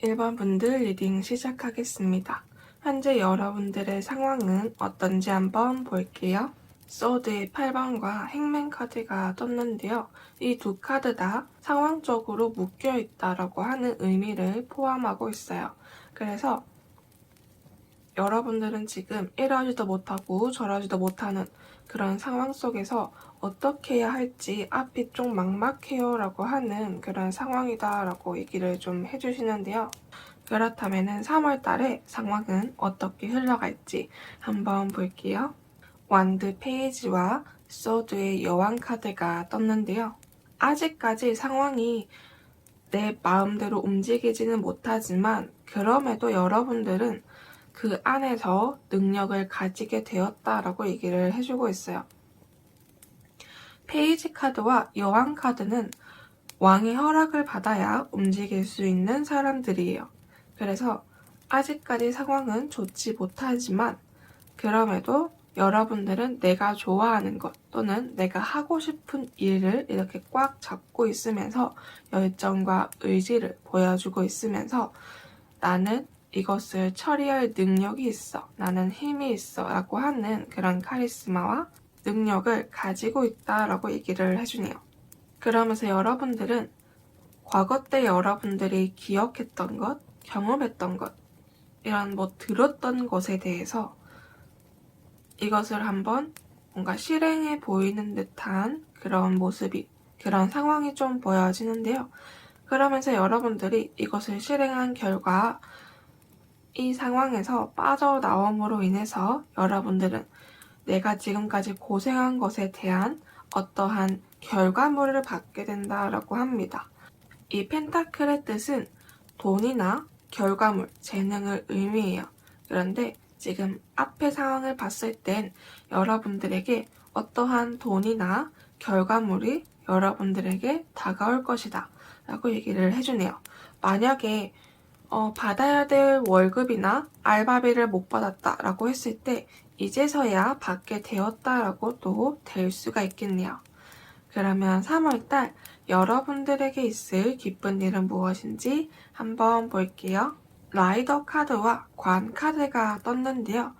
1번 분들 리딩 시작하겠습니다. 현재 여러분들의 상황은 어떤지 한번 볼게요. 소드의 8번과 행맨 카드가 떴는데요. 이 두 카드 다 상황적으로 묶여있다라고 하는 의미를 포함하고 있어요. 그래서 여러분들은 지금 이러지도 못하고 저러지도 못하는 그런 상황 속에서 어떻게 해야 할지 앞이 좀 막막해요 라고 하는 그런 상황이다 라고 얘기를 좀 해주시는데요. 그렇다면 3월 달에 상황은 어떻게 흘러갈지 한번 볼게요. 완드 페이지와 소드의 여왕 카드가 떴는데요. 아직까지 상황이 내 마음대로 움직이지는 못하지만 그럼에도 여러분들은 그 안에서 능력을 가지게 되었다라고 얘기를 해주고 있어요. 페이지 카드와 여왕 카드는 왕의 허락을 받아야 움직일 수 있는 사람들이에요. 그래서 아직까지 상황은 좋지 못하지만 그럼에도 여러분들은 내가 좋아하는 것 또는 내가 하고 싶은 일을 이렇게 꽉 잡고 있으면서 열정과 의지를 보여주고 있으면서 나는 이것을 처리할 능력이 있어, 나는 힘이 있어 라고 하는 그런 카리스마와 능력을 가지고 있다라고 얘기를 해주네요. 그러면서 여러분들은 과거 때 여러분들이 기억했던 것, 경험했던 것, 이런 들었던 것에 대해서 이것을 한번 뭔가 실행해 보이는 듯한 그런 모습이, 그런 상황이 좀 보여지는데요. 그러면서 여러분들이 이것을 실행한 결과 이 상황에서 빠져나옴으로 인해서 여러분들은 내가 지금까지 고생한 것에 대한 어떠한 결과물을 받게 된다라고 합니다. 이 펜타클의 뜻은 돈이나 결과물, 재능을 의미해요. 그런데 지금 앞의 상황을 봤을 땐 여러분들에게 어떠한 돈이나 결과물이 여러분들에게 다가올 것이다 라고 얘기를 해주네요. 만약에 받아야 될 월급이나 알바비를 못 받았다 라고 했을 때 이제서야 받게 되었다 라고 또 될 수가 있겠네요. 그러면 3월달 여러분들에게 있을 기쁜 일은 무엇인지 한번 볼게요. 라이더 카드와 관 카드가 떴는데요.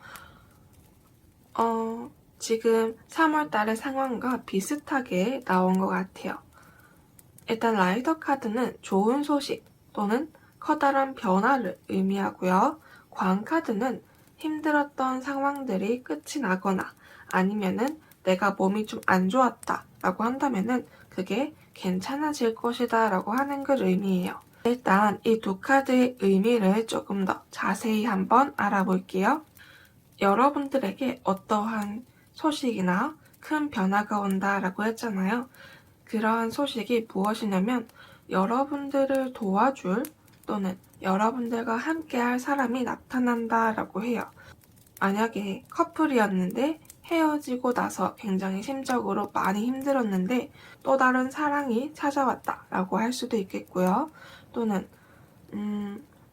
지금 3월달의 상황과 비슷하게 나온 것 같아요. 일단 라이더 카드는 좋은 소식 또는 커다란 변화를 의미하고요. 관 카드는 힘들었던 상황들이 끝이 나거나 아니면은 내가 몸이 좀 안 좋았다 라고 한다면은 그게 괜찮아질 것이다 라고 하는 걸 의미해요. 일단 이 두 카드의 의미를 조금 더 자세히 한번 알아볼게요. 여러분들에게 어떠한 소식이나 큰 변화가 온다 라고 했잖아요. 그러한 소식이 무엇이냐면 여러분들을 도와줄 또는 여러분들과 함께 할 사람이 나타난다 라고 해요. 만약에 커플이었는데 헤어지고 나서 굉장히 심적으로 많이 힘들었는데 또 다른 사랑이 찾아왔다 라고 할 수도 있겠고요. 또는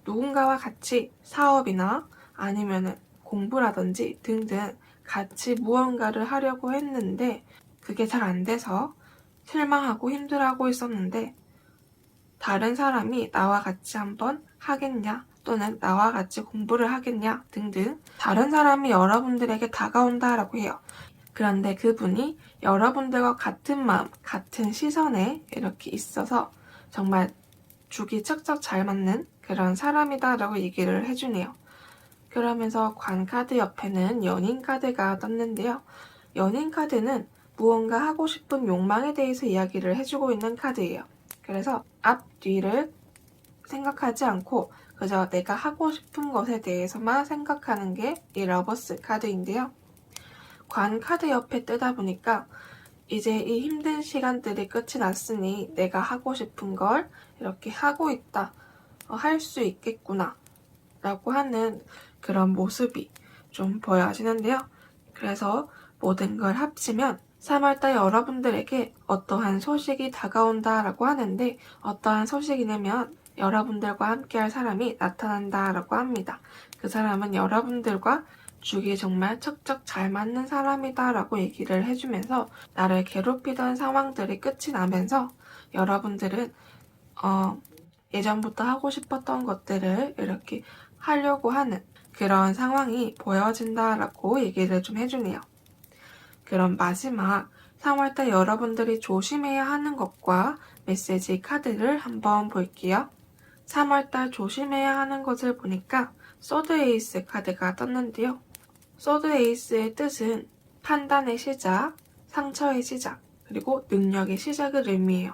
누군가와 같이 사업이나 아니면은 공부라든지 등등 같이 무언가를 하려고 했는데 그게 잘 안 돼서 실망하고 힘들어하고 있었는데 다른 사람이 나와 같이 한번 하겠냐 또는 나와 같이 공부를 하겠냐 등등 다른 사람이 여러분들에게 다가온다라고 해요. 그런데 그분이 여러분들과 같은 마음, 같은 시선에 이렇게 있어서 정말 죽이 척척 잘 맞는 그런 사람이다라고 얘기를 해주네요. 그러면서 관 카드 옆에는 연인 카드가 떴는데요. 연인 카드는 무언가 하고 싶은 욕망에 대해서 이야기를 해주고 있는 카드예요. 그래서 앞뒤를 생각하지 않고 그저 내가 하고 싶은 것에 대해서만 생각하는 게 이 러버스 카드인데요. 관 카드 옆에 뜨다 보니까 이제 이 힘든 시간들이 끝이 났으니 내가 하고 싶은 걸 이렇게 하고 있다. 할 수 있겠구나. 라고 하는 그런 모습이 좀 보여지는데요. 그래서 모든 걸 합치면 3월달 여러분들에게 어떠한 소식이 다가온다라고 하는데 어떠한 소식이냐면 여러분들과 함께할 사람이 나타난다라고 합니다. 그 사람은 여러분들과 죽이 정말 척척 잘 맞는 사람이다라고 얘기를 해주면서 나를 괴롭히던 상황들이 끝이 나면서 여러분들은 예전부터 하고 싶었던 것들을 이렇게 하려고 하는 그런 상황이 보여진다라고 얘기를 좀 해주네요. 그럼 마지막 3월달 여러분들이 조심해야 하는 것과 메시지 카드를 한번 볼게요. 3월달 조심해야 하는 것을 보니까 소드 에이스 카드가 떴는데요. 소드 에이스의 뜻은 판단의 시작, 상처의 시작, 그리고 능력의 시작을 의미해요.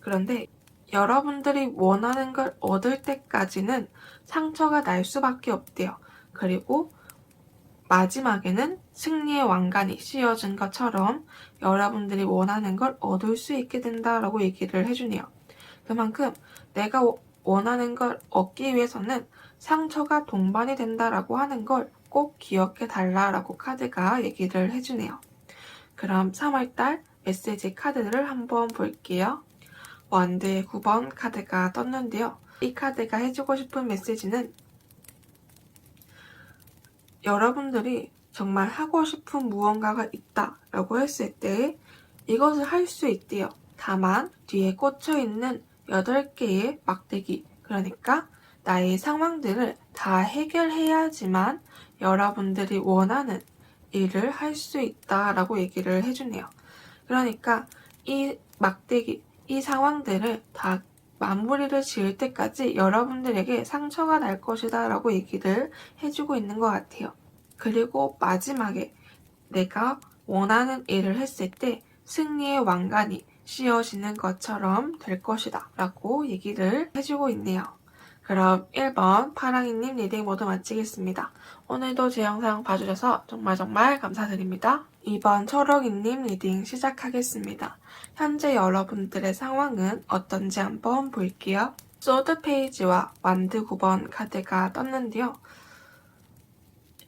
그런데 여러분들이 원하는 걸 얻을 때까지는 상처가 날 수밖에 없대요. 그리고 마지막에는 승리의 왕관이 씌워진 것처럼 여러분들이 원하는 걸 얻을 수 있게 된다라고 얘기를 해주네요. 그만큼 내가 원하는 걸 얻기 위해서는 상처가 동반이 된다라고 하는 걸 꼭 기억해 달라라고 카드가 얘기를 해주네요. 그럼 3월달 메시지 카드를 한번 볼게요. 원드의 9번 카드가 떴는데요. 이 카드가 해주고 싶은 메시지는 여러분들이 정말 하고 싶은 무언가가 있다라고 했을 때 이것을 할 수 있대요. 다만 뒤에 꽂혀있는 8개의 막대기, 그러니까 나의 상황들을 다 해결해야지만 여러분들이 원하는 일을 할 수 있다라고 얘기를 해주네요. 그러니까 이 막대기, 이 상황들을 다 마무리를 지을 때까지 여러분들에게 상처가 날 것이다 라고 얘기를 해주고 있는 것 같아요. 그리고 마지막에 내가 원하는 일을 했을 때 승리의 왕관이 씌워지는 것처럼 될 것이다 라고 얘기를 해주고 있네요. 그럼 1번 파랑이님 리딩 모두 마치겠습니다. 오늘도 제 영상 봐주셔서 정말 감사드립니다. 2번 초록이님 리딩 시작하겠습니다. 현재 여러분들의 상황은 어떤지 한번 볼게요. 소드 페이지와 완드 9번 카드가 떴는데요.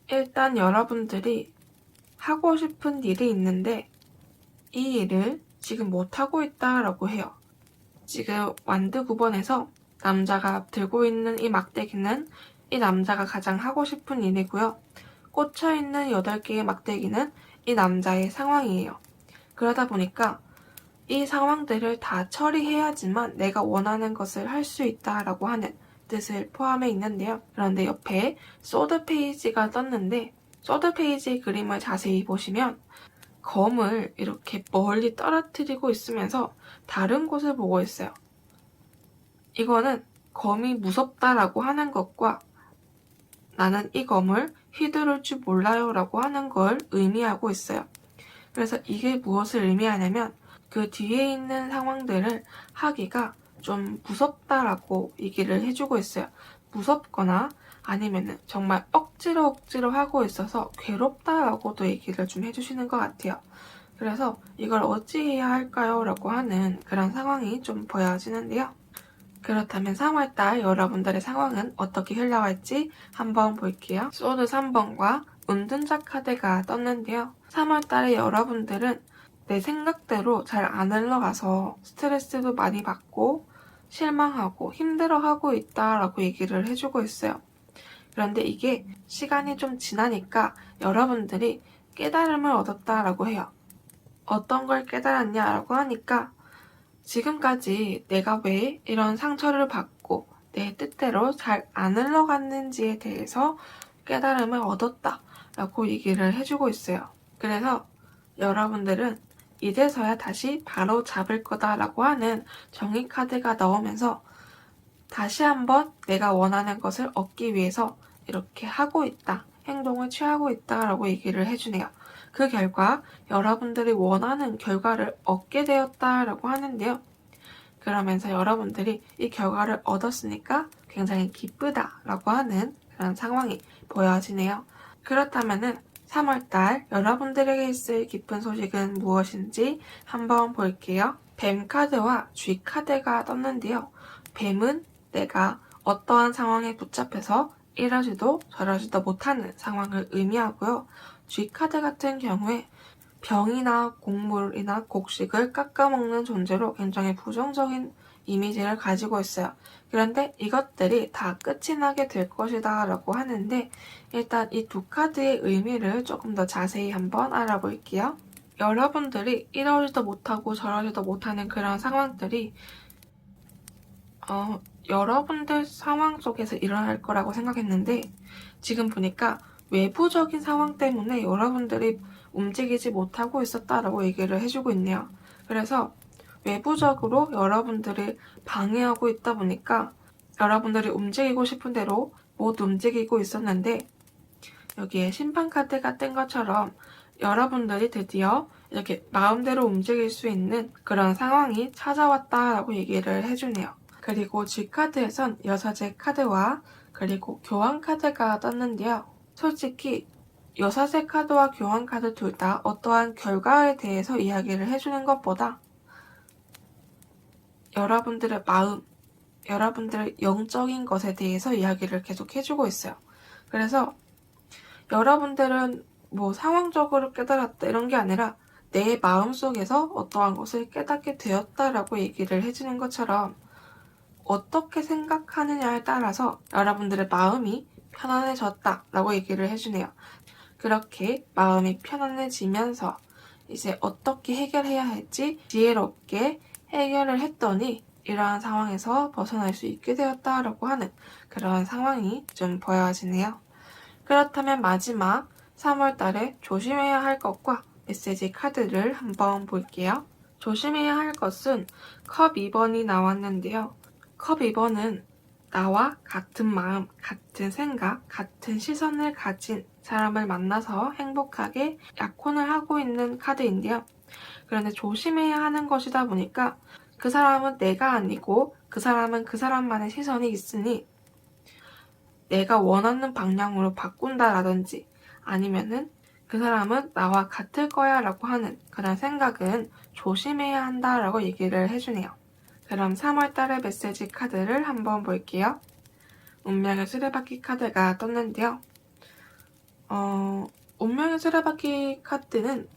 일단 여러분들이 하고 싶은 일이 있는데 이 일을 지금 못하고 있다라고 해요. 지금 완드 9번에서 남자가 들고 있는 이 막대기는 이 남자가 가장 하고 싶은 일이고요. 꽂혀있는 8개의 막대기는 이 남자의 상황이에요. 그러다 보니까 이 상황들을 다 처리해야지만 내가 원하는 것을 할 수 있다라고 하는 뜻을 포함해 있는데요. 그런데 옆에 소드 페이지가 떴는데 소드 페이지 그림을 자세히 보시면 검을 이렇게 멀리 떨어뜨리고 있으면서 다른 곳을 보고 있어요. 이거는 검이 무섭다라고 하는 것과 나는 이 검을 휘두를 줄 몰라요 라고 하는 걸 의미하고 있어요. 그래서 이게 무엇을 의미하냐면 그 뒤에 있는 상황들을 하기가 좀 무섭다라고 얘기를 해주고 있어요. 무섭거나 아니면은 정말 억지로 하고 있어서 괴롭다라고도 얘기를 좀 해주시는 것 같아요. 그래서 이걸 어찌해야 할까요? 라고 하는 그런 상황이 좀 보여지는데요. 그렇다면 3월달 여러분들의 상황은 어떻게 흘러갈지 한번 볼게요. 소드 3번과 운둔자 카드가 떴는데요. 3월달에 여러분들은 내 생각대로 잘 안 흘러가서 스트레스도 많이 받고 실망하고 힘들어하고 있다라고 얘기를 해주고 있어요. 그런데 이게 시간이 좀 지나니까 여러분들이 깨달음을 얻었다라고 해요. 어떤 걸 깨달았냐라고 하니까 지금까지 내가 왜 이런 상처를 받고 내 뜻대로 잘 안 흘러갔는지에 대해서 깨달음을 얻었다라고 얘기를 해주고 있어요. 그래서 여러분들은 이제서야 다시 바로 잡을 거다라고 하는 정의 카드가 나오면서 다시 한번 내가 원하는 것을 얻기 위해서 이렇게 하고 있다, 행동을 취하고 있다라고 얘기를 해주네요. 그 결과 여러분들이 원하는 결과를 얻게 되었다라고 하는데요. 그러면서 여러분들이 이 결과를 얻었으니까 굉장히 기쁘다라고 하는 그런 상황이 보여지네요. 그렇다면은 3월달 여러분들에게 있을 기쁜 소식은 무엇인지 한번 볼게요. 뱀 카드와 쥐 카드가 떴는데요. 뱀은 내가 어떠한 상황에 붙잡혀서 이러지도 저러지도 못하는 상황을 의미하고요. 쥐 카드 같은 경우에 병이나 곡물이나 곡식을 깎아먹는 존재로 굉장히 부정적인 이미지를 가지고 있어요. 그런데 이것들이 다 끝이 나게 될 것이다 라고 하는데 일단 이 두 카드의 의미를 조금 더 자세히 한번 알아볼게요. 여러분들이 이러지도 못하고 저러지도 못하는 그런 상황들이 여러분들 상황 속에서 일어날 거라고 생각했는데 지금 보니까 외부적인 상황 때문에 여러분들이 움직이지 못하고 있었다라고 얘기를 해주고 있네요. 그래서 외부적으로 여러분들이 방해하고 있다 보니까 여러분들이 움직이고 싶은 대로 못 움직이고 있었는데 여기에 심판 카드가 뜬 것처럼 여러분들이 드디어 이렇게 마음대로 움직일 수 있는 그런 상황이 찾아왔다라고 얘기를 해주네요. 그리고 G카드에선 여사제 카드와 그리고 교환 카드가 떴는데요. 솔직히 여사제 카드와 교환 카드 둘 다 어떠한 결과에 대해서 이야기를 해주는 것보다 여러분들의 마음, 여러분들의 영적인 것에 대해서 이야기를 계속 해주고 있어요. 그래서 여러분들은 뭐 상황적으로 깨달았다 이런 게 아니라 내 마음속에서 어떠한 것을 깨닫게 되었다라고 얘기를 해주는 것처럼 어떻게 생각하느냐에 따라서 여러분들의 마음이 편안해졌다라고 얘기를 해주네요. 그렇게 마음이 편안해지면서 이제 어떻게 해결해야 할지 지혜롭게 해결을 했더니 이러한 상황에서 벗어날 수 있게 되었다라고 하는 그런 상황이 좀 보여지네요. 그렇다면 마지막 3월달에 조심해야 할 것과 메시지 카드를 한번 볼게요. 조심해야 할 것은 컵 2번이 나왔는데요. 컵 2번은 나와 같은 마음, 같은 생각, 같은 시선을 가진 사람을 만나서 행복하게 약혼을 하고 있는 카드인데요. 그런데 조심해야 하는 것이다 보니까 그 사람은 내가 아니고 그 사람은 그 사람만의 시선이 있으니 내가 원하는 방향으로 바꾼다라든지 아니면은 그 사람은 나와 같을 거야 라고 하는 그런 생각은 조심해야 한다라고 얘기를 해주네요. 그럼 3월달의 메시지 카드를 한번 볼게요. 운명의 수레바퀴 카드가 떴는데요. 운명의 수레바퀴 카드는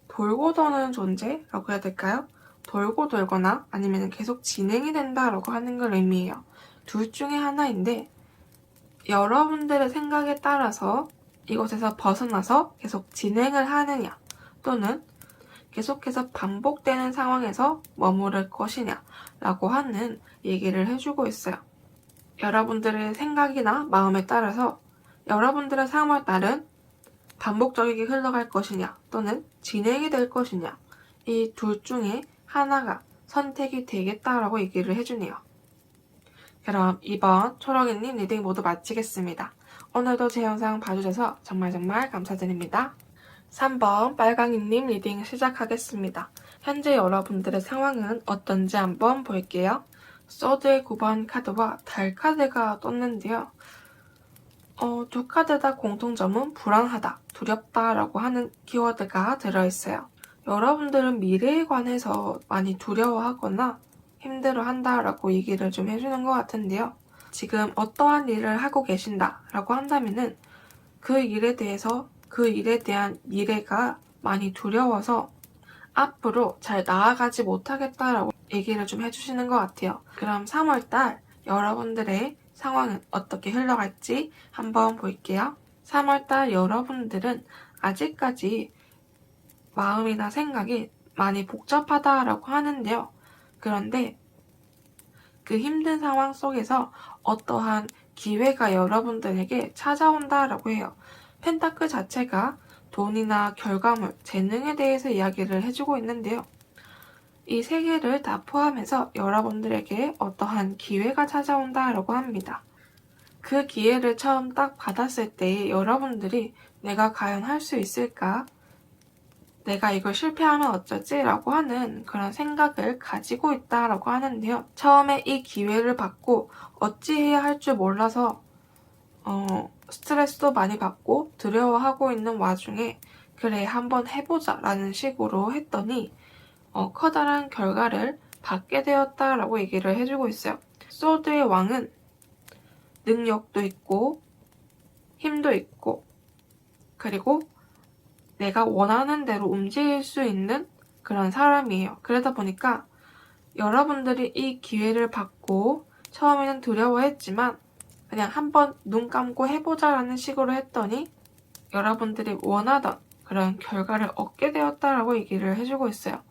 돌고 도는 존재라고 해야 될까요? 돌고 돌거나 아니면 계속 진행이 된다라고 하는 걸 의미해요. 둘 중에 하나인데 여러분들의 생각에 따라서 이곳에서 벗어나서 계속 진행을 하느냐 또는 계속해서 반복되는 상황에서 머무를 것이냐 라고 하는 얘기를 해주고 있어요. 여러분들의 생각이나 마음에 따라서 여러분들의 3월달은 반복적이게 흘러갈 것이냐 또는 진행이 될 것이냐 이 둘 중에 하나가 선택이 되겠다라고 얘기를 해주네요. 그럼 이번 초록이님 리딩 모두 마치겠습니다. 오늘도 제 영상 봐주셔서 정말 감사드립니다. 3번 빨강이님 리딩 시작하겠습니다. 현재 여러분들의 상황은 어떤지 한번 볼게요. 소드의 9번 카드와 달 카드가 떴는데요. 두 카드 다 공통점은 불안하다, 두렵다 라고 하는 키워드가 들어있어요. 여러분들은 미래에 관해서 많이 두려워하거나 힘들어한다 라고 얘기를 좀 해주는 것 같은데요. 지금 어떠한 일을 하고 계신다 라고 한다면은 그 일에 대한 미래가 많이 두려워서 앞으로 잘 나아가지 못하겠다라고 얘기를 좀 해주시는 것 같아요. 그럼 3월달 여러분들의 상황은 어떻게 흘러갈지 한번 볼게요. 3월달 여러분들은 아직까지 마음이나 생각이 많이 복잡하다라고 하는데요. 그런데 그 힘든 상황 속에서 어떠한 기회가 여러분들에게 찾아온다라고 해요. 펜타클 자체가 돈이나 결과물, 재능에 대해서 이야기를 해주고 있는데요. 이 세 개를 다 포함해서 여러분들에게 어떠한 기회가 찾아온다라고 합니다. 그 기회를 처음 딱 받았을 때 여러분들이 내가 과연 할 수 있을까? 내가 이걸 실패하면 어쩌지? 라고 하는 그런 생각을 가지고 있다라고 하는데요. 처음에 이 기회를 받고 어찌해야 할 줄 몰라서 스트레스도 많이 받고 두려워하고 있는 와중에 그래 한번 해보자 라는 식으로 했더니 커다란 결과를 받게 되었다라고 얘기를 해주고 있어요. 소드의 왕은 능력도 있고 힘도 있고 그리고 내가 원하는 대로 움직일 수 있는 그런 사람이에요. 그러다 보니까 여러분들이 이 기회를 받고 처음에는 두려워했지만 그냥 한번 눈 감고 해보자라는 식으로 했더니 여러분들이 원하던 그런 결과를 얻게 되었다라고 얘기를 해주고 있어요.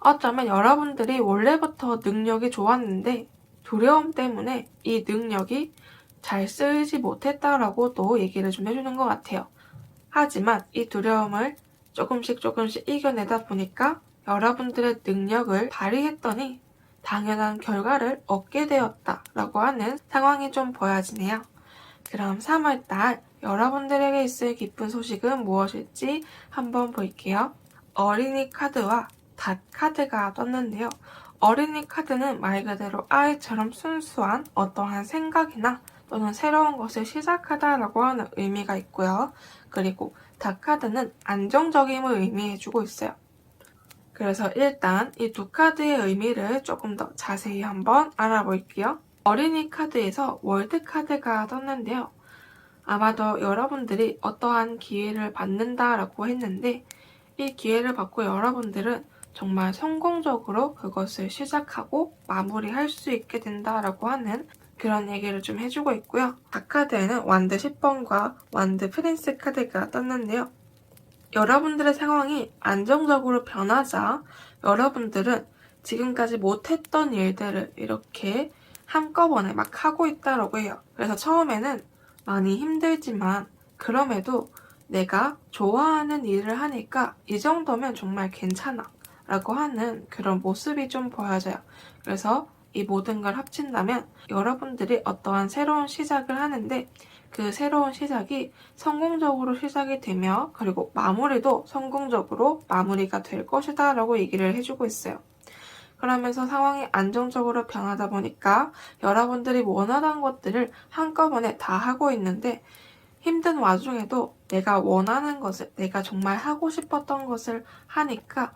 어쩌면 여러분들이 원래부터 능력이 좋았는데 두려움 때문에 이 능력이 잘 쓰이지 못했다라고 또 얘기를 좀 해주는 것 같아요. 하지만 이 두려움을 조금씩 이겨내다 보니까 여러분들의 능력을 발휘했더니 당연한 결과를 얻게 되었다라고 하는 상황이 좀 보여지네요. 그럼 3월달 여러분들에게 있을 기쁜 소식은 무엇일지 한번 볼게요. 어린이 카드와 닷 카드가 떴는데요. 어린이 카드는 말 그대로 아이처럼 순수한 어떠한 생각이나 또는 새로운 것을 시작하다라고 하는 의미가 있고요. 그리고 닷 카드는 안정적임을 의미해주고 있어요. 그래서 일단 이 두 카드의 의미를 조금 더 자세히 한번 알아볼게요. 어린이 카드에서 월드 카드가 떴는데요. 아마도 여러분들이 어떠한 기회를 받는다라고 했는데 이 기회를 받고 여러분들은 정말 성공적으로 그것을 시작하고 마무리할 수 있게 된다라고 하는 그런 얘기를 좀 해주고 있고요. 다카드에는 완드 10번과 완드 프린스 카드가 떴는데요. 여러분들의 상황이 안정적으로 변하자 여러분들은 지금까지 못했던 일들을 이렇게 한꺼번에 막 하고 있다라고 해요. 그래서 처음에는 많이 힘들지만 그럼에도 내가 좋아하는 일을 하니까 이 정도면 정말 괜찮아 라고 하는 그런 모습이 좀 보여져요. 그래서 이 모든 걸 합친다면 여러분들이 어떠한 새로운 시작을 하는데 그 새로운 시작이 성공적으로 시작이 되며 그리고 마무리도 성공적으로 마무리가 될 것이다 라고 얘기를 해주고 있어요. 그러면서 상황이 안정적으로 변하다 보니까 여러분들이 원하던 것들을 한꺼번에 다 하고 있는데 힘든 와중에도 내가 원하는 것을, 내가 정말 하고 싶었던 것을 하니까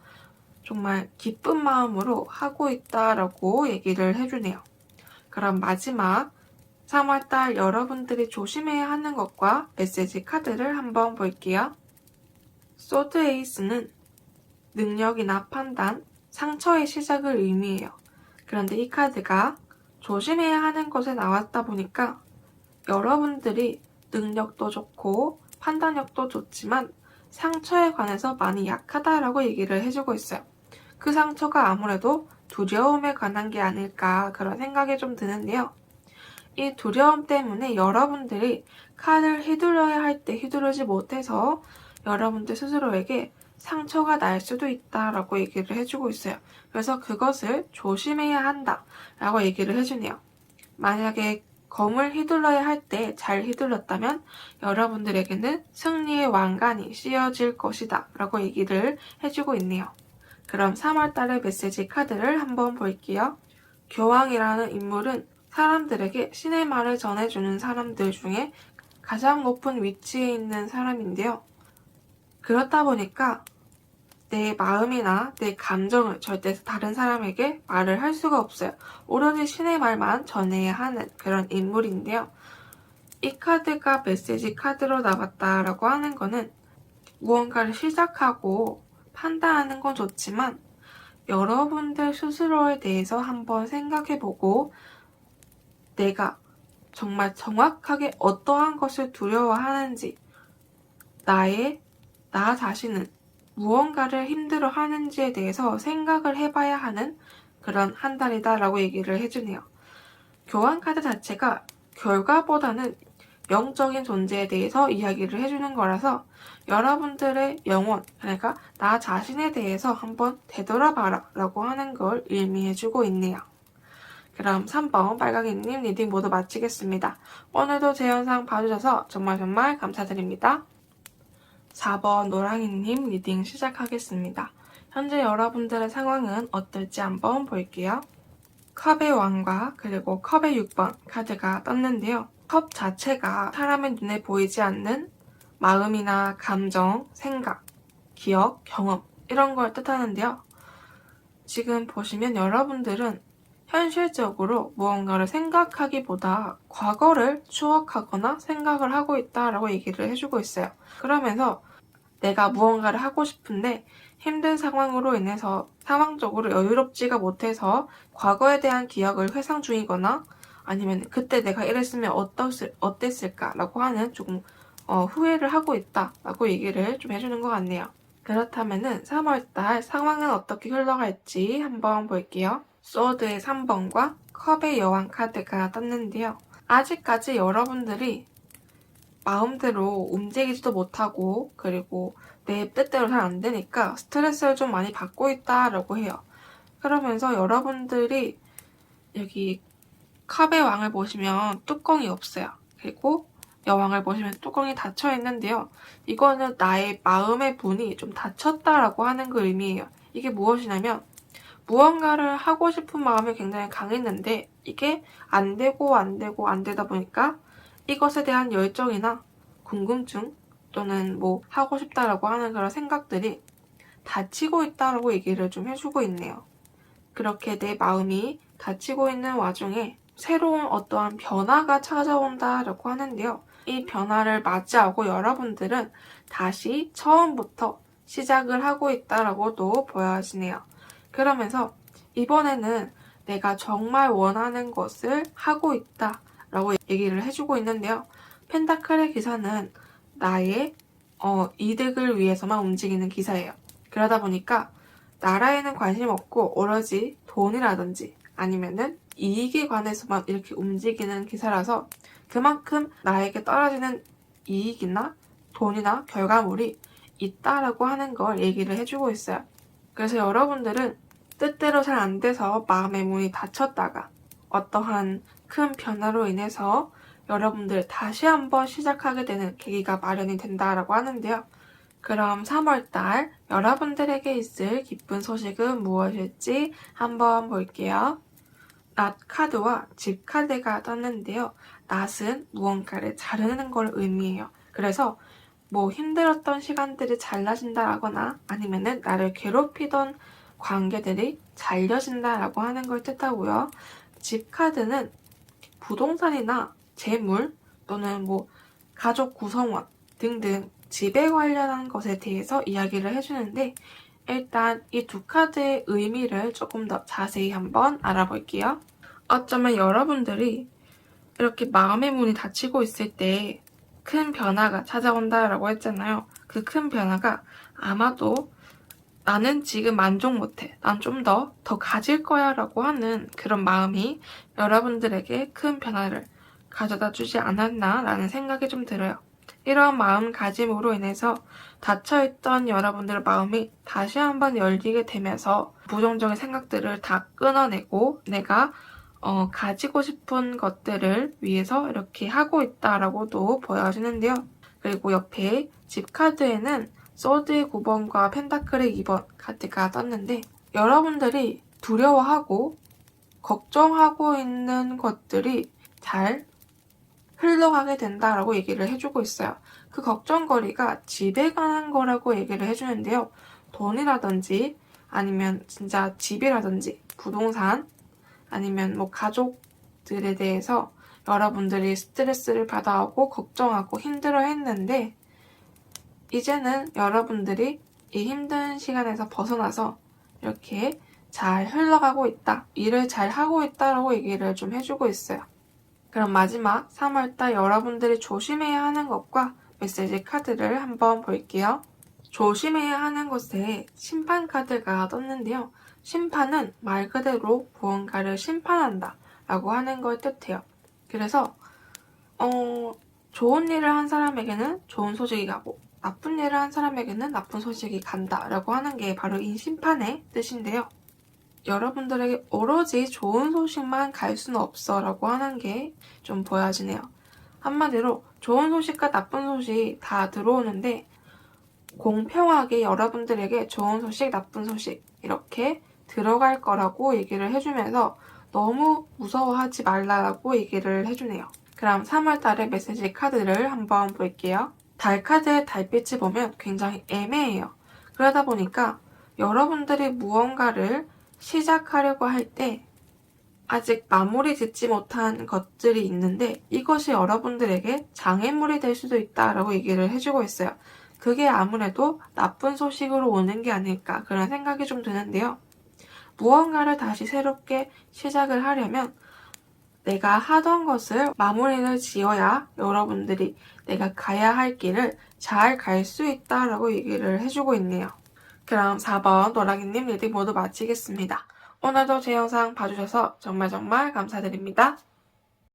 정말 기쁜 마음으로 하고 있다라고 얘기를 해주네요. 그럼 마지막 3월달 여러분들이 조심해야 하는 것과 메시지 카드를 한번 볼게요. 소드 에이스는 능력이나 판단, 상처의 시작을 의미해요. 그런데 이 카드가 조심해야 하는 것에 나왔다 보니까 여러분들이 능력도 좋고 판단력도 좋지만 상처에 관해서 많이 약하다라고 얘기를 해주고 있어요. 그 상처가 아무래도 두려움에 관한 게 아닐까 그런 생각이 좀 드는데요. 이 두려움 때문에 여러분들이 카드를 휘둘러야 할 때 휘두르지 못해서 여러분들 스스로에게 상처가 날 수도 있다라고 얘기를 해주고 있어요. 그래서 그것을 조심해야 한다라고 얘기를 해주네요. 만약에 검을 휘둘러야 할 때 잘 휘둘렀다면 여러분들에게는 승리의 왕관이 씌워질 것이다 라고 얘기를 해주고 있네요. 그럼 3월달의 메시지 카드를 한번 볼게요. 교황이라는 인물은 사람들에게 신의 말을 전해주는 사람들 중에 가장 높은 위치에 있는 사람인데요. 그렇다 보니까 내 마음이나 내 감정을 절대 다른 사람에게 말을 할 수가 없어요. 오로지 신의 말만 전해야 하는 그런 인물인데요. 이 카드가 메시지 카드로 나왔다라고 하는 거는 무언가를 시작하고 판단하는 건 좋지만 여러분들 스스로에 대해서 한번 생각해보고 내가 정말 정확하게 어떠한 것을 두려워하는지 나 자신은 무언가를 힘들어하는지에 대해서 생각을 해봐야 하는 그런 한 달이다라고 얘기를 해주네요. 교환 카드 자체가 결과보다는 영적인 존재에 대해서 이야기를 해주는 거라서 여러분들의 영혼, 그러니까 나 자신에 대해서 한번 되돌아봐라 라고 하는 걸 의미해주고 있네요. 그럼 3번 빨강이님 리딩 모두 마치겠습니다. 오늘도 제 영상 봐주셔서 정말 감사드립니다. 4번 노랑이님 리딩 시작하겠습니다. 현재 여러분들의 상황은 어떨지 한번 볼게요. 컵의 왕과 그리고 컵의 6번 카드가 떴는데요. 컵 자체가 사람의 눈에 보이지 않는 마음이나 감정, 생각, 기억, 경험 이런 걸 뜻하는데요. 지금 보시면 여러분들은 현실적으로 무언가를 생각하기보다 과거를 추억하거나 생각을 하고 있다라고 얘기를 해주고 있어요. 그러면서 내가 무언가를 하고 싶은데 힘든 상황으로 인해서 상황적으로 여유롭지가 못해서 과거에 대한 기억을 회상 중이거나 아니면 그때 내가 이랬으면 어땠을까라고 하는 조금 후회를 하고 있다라고 얘기를 좀 해주는 것 같네요. 그렇다면은 3월달 상황은 어떻게 흘러갈지 한번 볼게요. 소드의 3번과 컵의 여왕 카드가 떴는데요. 아직까지 여러분들이 마음대로 움직이지도 못하고 그리고 내 뜻대로 잘 안 되니까 스트레스를 좀 많이 받고 있다라고 해요. 그러면서 여러분들이 여기 컵의 왕을 보시면 뚜껑이 없어요. 그리고 여왕을 보시면 뚜껑이 닫혀 있는데요. 이거는 나의 마음의 문이 좀 닫혔다라고 하는 그 의미예요. 이게 무엇이냐면 무언가를 하고 싶은 마음이 굉장히 강했는데 이게 안 되다 보니까 이것에 대한 열정이나 궁금증 또는 뭐 하고 싶다라고 하는 그런 생각들이 닫히고 있다라고 얘기를 좀 해주고 있네요. 그렇게 내 마음이 닫히고 있는 와중에 새로운 어떠한 변화가 찾아온다라고 하는데요. 이 변화를 맞이하고 여러분들은 다시 처음부터 시작을 하고 있다라고도 보여지네요. 그러면서 이번에는 내가 정말 원하는 것을 하고 있다라고 얘기를 해주고 있는데요. 펜타클의 기사는 나의 이득을 위해서만 움직이는 기사예요. 그러다 보니까 나라에는 관심 없고 오로지 돈이라든지 아니면은 이익에 관해서만 이렇게 움직이는 기사라서 그만큼 나에게 떨어지는 이익이나 돈이나 결과물이 있다라고 하는 걸 얘기를 해주고 있어요. 그래서 여러분들은 뜻대로 잘 안 돼서 마음의 문이 닫혔다가 어떠한 큰 변화로 인해서 여러분들 다시 한번 시작하게 되는 계기가 마련이 된다라고 하는데요. 그럼 3월달 여러분들에게 있을 기쁜 소식은 무엇일지 한번 볼게요. 낫 카드와 집 카드가 떴는데요. 낫은 무언가를 자르는 걸 의미해요. 그래서 뭐 힘들었던 시간들이 잘라진다라거나 아니면은 나를 괴롭히던 관계들이 잘려진다라고 하는 걸 뜻하고요. 집 카드는 부동산이나 재물 또는 뭐 가족 구성원 등등 집에 관련한 것에 대해서 이야기를 해주는데 일단 이 두 카드의 의미를 조금 더 자세히 한번 알아볼게요. 어쩌면 여러분들이 이렇게 마음의 문이 닫히고 있을 때 큰 변화가 찾아온다라고 했잖아요. 그 큰 변화가 아마도 나는 지금 만족 못해. 난 좀 더 가질 거야 라고 하는 그런 마음이 여러분들에게 큰 변화를 가져다 주지 않았나 라는 생각이 좀 들어요. 이러한 마음가짐으로 인해서 닫혀있던 여러분들의 마음이 다시 한번 열리게 되면서 부정적인 생각들을 다 끊어내고 내가 가지고 싶은 것들을 위해서 이렇게 하고 있다라고도 보여지는데요. 그리고 옆에 집 카드에는 소드의 9번과 펜타클의 2번 카드가 떴는데 여러분들이 두려워하고 걱정하고 있는 것들이 잘 흘러가게 된다라고 얘기를 해주고 있어요. 그 걱정거리가 집에 관한 거라고 얘기를 해주는데요. 돈이라든지 아니면 진짜 집이라든지 부동산 아니면 뭐 가족들에 대해서 여러분들이 스트레스를 받아오고 걱정하고 힘들어 했는데 이제는 여러분들이 이 힘든 시간에서 벗어나서 이렇게 잘 흘러가고 있다, 일을 잘 하고 있다라고 얘기를 좀 해주고 있어요. 그럼 마지막 3월달 여러분들이 조심해야 하는 것과 메시지 카드를 한번 볼게요. 조심해야 하는 것에 심판 카드가 떴는데요. 심판은 말 그대로 무언가를 심판한다 라고 하는 걸 뜻해요. 그래서 좋은 일을 한 사람에게는 좋은 소식이 가고 나쁜 일을 한 사람에게는 나쁜 소식이 간다 라고 하는 게 바로 이 심판의 뜻인데요. 여러분들에게 오로지 좋은 소식만 갈 수는 없어 라고 하는 게 좀 보여지네요. 한마디로 좋은 소식과 나쁜 소식 다 들어오는데 공평하게 여러분들에게 좋은 소식, 나쁜 소식 이렇게 들어갈 거라고 얘기를 해주면서 너무 무서워하지 말라라고 얘기를 해주네요. 그럼 3월달의 메시지 카드를 한번 볼게요. 달 카드의 달빛을 보면 굉장히 애매해요. 그러다 보니까 여러분들이 무언가를 시작하려고 할 때 아직 마무리 짓지 못한 것들이 있는데 이것이 여러분들에게 장애물이 될 수도 있다라고 얘기를 해주고 있어요. 그게 아무래도 나쁜 소식으로 오는 게 아닐까 그런 생각이 좀 드는데요. 무언가를 다시 새롭게 시작을 하려면 내가 하던 것을 마무리를 지어야 여러분들이 내가 가야 할 길을 잘 갈 수 있다라고 얘기를 해주고 있네요. 그럼 4번 노랑이님 리딩 모두 마치겠습니다. 오늘도 제 영상 봐주셔서 정말 감사드립니다.